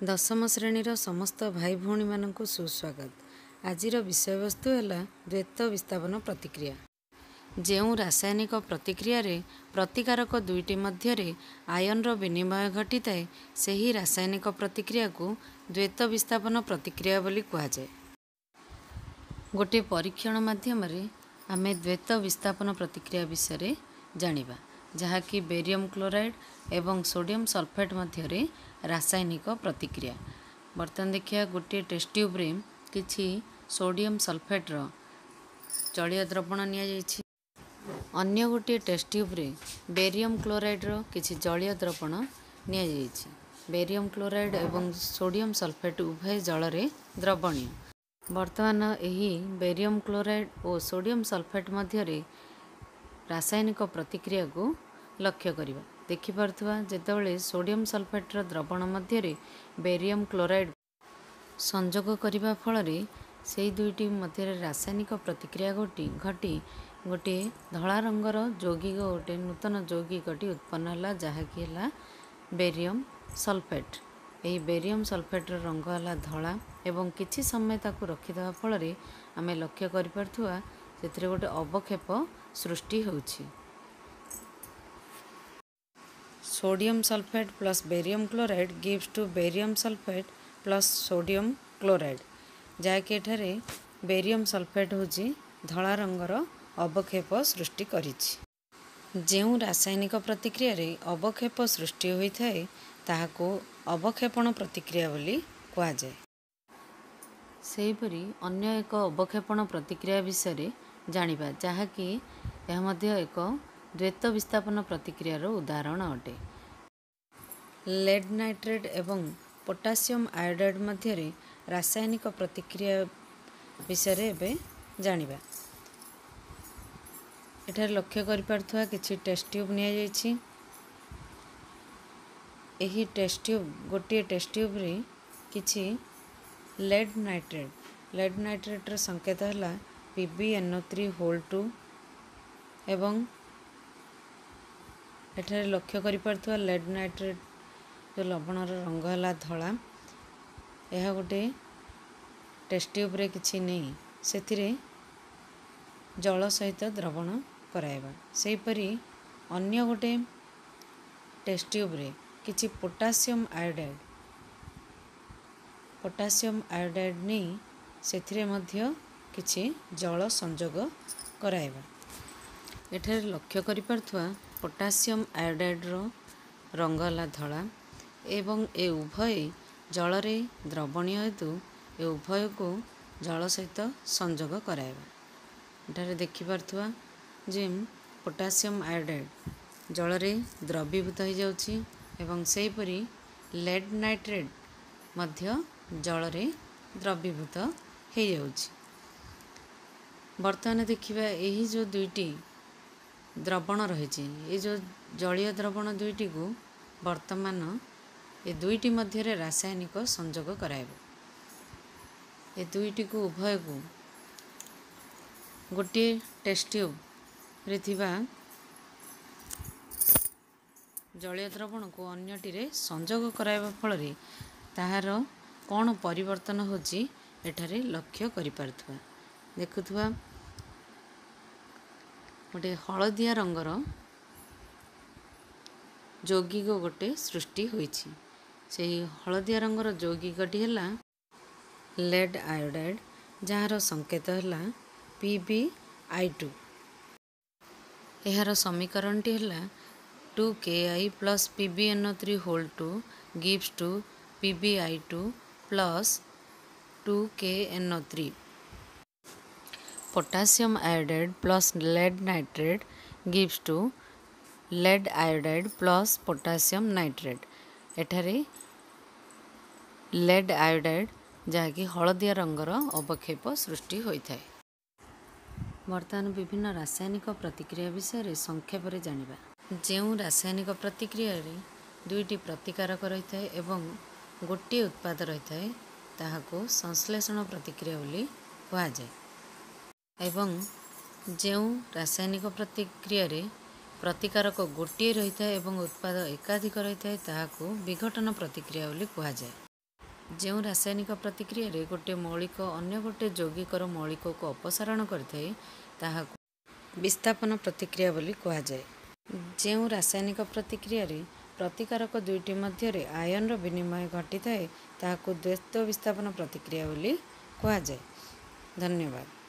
दशम श्रेणीर समस्त भाई भौणी मानकु सुस्वागत। आजिर विषयवस्तु है द्वैत विस्थापन प्रतिक्रिया। जो रासायनिक प्रतिक्रिया रे प्रतिकारक दुईटी मध्य आयन विनिमय घटी थाए सही रासायनिक प्रतिक्रिया को द्वैत विस्थापन प्रतिक्रिया बोली कहुए। गोटे परीक्षण माध्यम आमे द्वैत विस्थापन प्रतिक्रिया विषय जानिबा, जहाँकि बेरियम क्लोराइड एवं सोडियम सल्फेट मध्य रासायनिक प्रतिक्रिया। बर्तमान देखिए गोटे टेस्ट ट्यूब रे किछि सोडियम सल्फेट जलीय द्रवण नि अन्य गोटे टेस्ट ट्यूब रे बेरियम क्लोराइड किछि जलीय द्रवण नि। बेरियम क्लोराइड एवं सोडियम सल्फेट उभय जल रे द्रवणीय। बर्तमान एही बेरियम क्लोराइड और सोडियम सल्फेट मध्य रासायनिक प्रतिक्रिया को लक्ष्य करिबा। देखि पारथुवा जेतेबेले सोडियम सल्फेट द्रवण मध्य बेरियम क्लोराइड संजोग करिबा फल से दुईटी मध्य रासायनिक प्रतिक्रिया घटी गोटे धला रंगर यौगिक गोटे नूतन यौगिकटी उत्पन्न है, जहाँकि है बेरियम सल्फेट। यही बेरियम सल्फेट रंग है धला एवं किछि समय ताकू रखिदेवा फल आमे लक्ष्य करिपारथुवा सेथिरे गोटे अवक्षेप सृष्टि होउछि। Sodium sulphate plus barium chloride gives to barium sulphate plus sodium chloride, जहाँकि एठारे बेरियम सल्फेट होछि धला रंगर अवक्षेप सृष्टि करिछि। जो रासायनिक प्रतिक्रिया रे अवक्षेप सृष्टि होइथाए ताहाको अवक्षेपण प्रतिक्रिया बोली कहा जाए। सेहीपरि अन्य एक अवक्षेपण प्रतिक्रिया विषय जानिबा, जहाँकि यह मध्य एक द्वैत विस्थापन प्रतिक्रियार उदाहरण अटे। लेड नाइट्रेट एवं पोटासियम आयोडाइड मध्य रासायनिक प्रतिक्रिया विषय एबे जानिबा। एठार लक्ष्य करिपारथुवा किछि टेस्ट ट्यूब निया जाइछि। एही टेस्ट ट्यूब गोटे टेस्ट ट्यूब रे किछि लेड नाइट्रेट संकेत है PbNO3 एवं एठारे लक्ष्य करिपारथुवा लेड नाइट्रेट जो लवणर रंग है धला। यह गोटे टेस्ट ट्यूब रे किछि नहीं सेथिरे जल सहित द्रवण कराइबा। सेहीपरि अन्य गोटे टेस्ट ट्यूब रे किछि पोटासियम आयोडाइड नहीं सेथिरे मध्य किछि जल संजोग कराइबा। एठारे लक्ष्य करिपारथुवा पोटासियम आयोडाइड रंग है धला एवं ए उभय जल रे द्रवणीय हेतु ए उभय को जल सहित संजोग कराइबा। एठारे देखि पारथुवा जे पोटासियम आयोडाइड जल रे द्रवीभूत हो जाउछि एवं सेहीपरि लेड नाइट्रेट मध्य जल रे द्रवीभूत हो जाउछि। बर्तमान देखिबा एही जो दुईटी द्रवण रही ये जो जलीय द्रवण दुईटी को वर्तमान ये दुईटी मध्य रासायनिक संजोग कराइबा। ये दुईटी को उभय को गोटे टेस्ट ट्यूब रे थिबा जलीय द्रवण को अन्यटी रे संजोग कराइबा फल ताहार कौन परिवर्तन होछि एठारे लक्ष्य करिपारथुवा। देखुथुवा गोटे हलदिया रंगर यौगिक गोटे सृष्टि होइछि। सेही हलदिया रंगर यौगिकटी है लेड आयोडाइड, जहाँ संकेत है PbI2। यार समीकरणटी है 2Ki plus PbNO3 gives to PbI2 plus 2KNO3। Potassium iodide plus lead nitrate gives to lead iodide plus potassium nitrate. एठारे लेड आयोडाइड जहाँकि हलदिया रंगर अवक्षेप सृष्टि होइथाए। बर्तमान विभिन्न रासायनिक प्रतिक्रिया विषय संक्षेप रे जानिबा। जो रासायनिक प्रतिक्रिया रे दुईटी प्रतिकारक रही थाए एवं गोटे उत्पाद रही थाए ताहाको संश्लेषण प्रतिक्रिया बोली कहा जाए। एवं जो रासायनिक प्रतिक्रिया रे प्रतिकारक गोटे रही थाए एवं उत्पाद एकाधिक रही थाए ताहाको विघटन प्रतिक्रिया बोली कहा जाए। ଯେଉଁ ରାସାୟନିକ ପ୍ରତିକ୍ରିୟାରେ ଗୋଟିଏ ମୌଳିକ ଅନ୍ୟ ଗୋଟିଏ ଯୌଗିକର ମୌଳିକକୁ ଅପସାରଣ କରିଥାଏ ତାହାକୁ ବିସ୍ଥାପନ ପ୍ରତିକ୍ରିୟା ବୋଲି କୁହାଯାଏ। ଯେଉଁ ରାସାୟନିକ ପ୍ରତିକ୍ରିୟାରେ ପ୍ରତିକାରକ ଦୁଇଟି ମଧ୍ୟରେ ଆୟନର ବିନିମୟ ଘଟିଥାଏ ତାହାକୁ ଦ୍ୱୈତ ବିସ୍ଥାପନ ପ୍ରତିକ୍ରିୟା ବୋଲି କୁହାଯାଏ। ଧନ୍ୟବାଦ।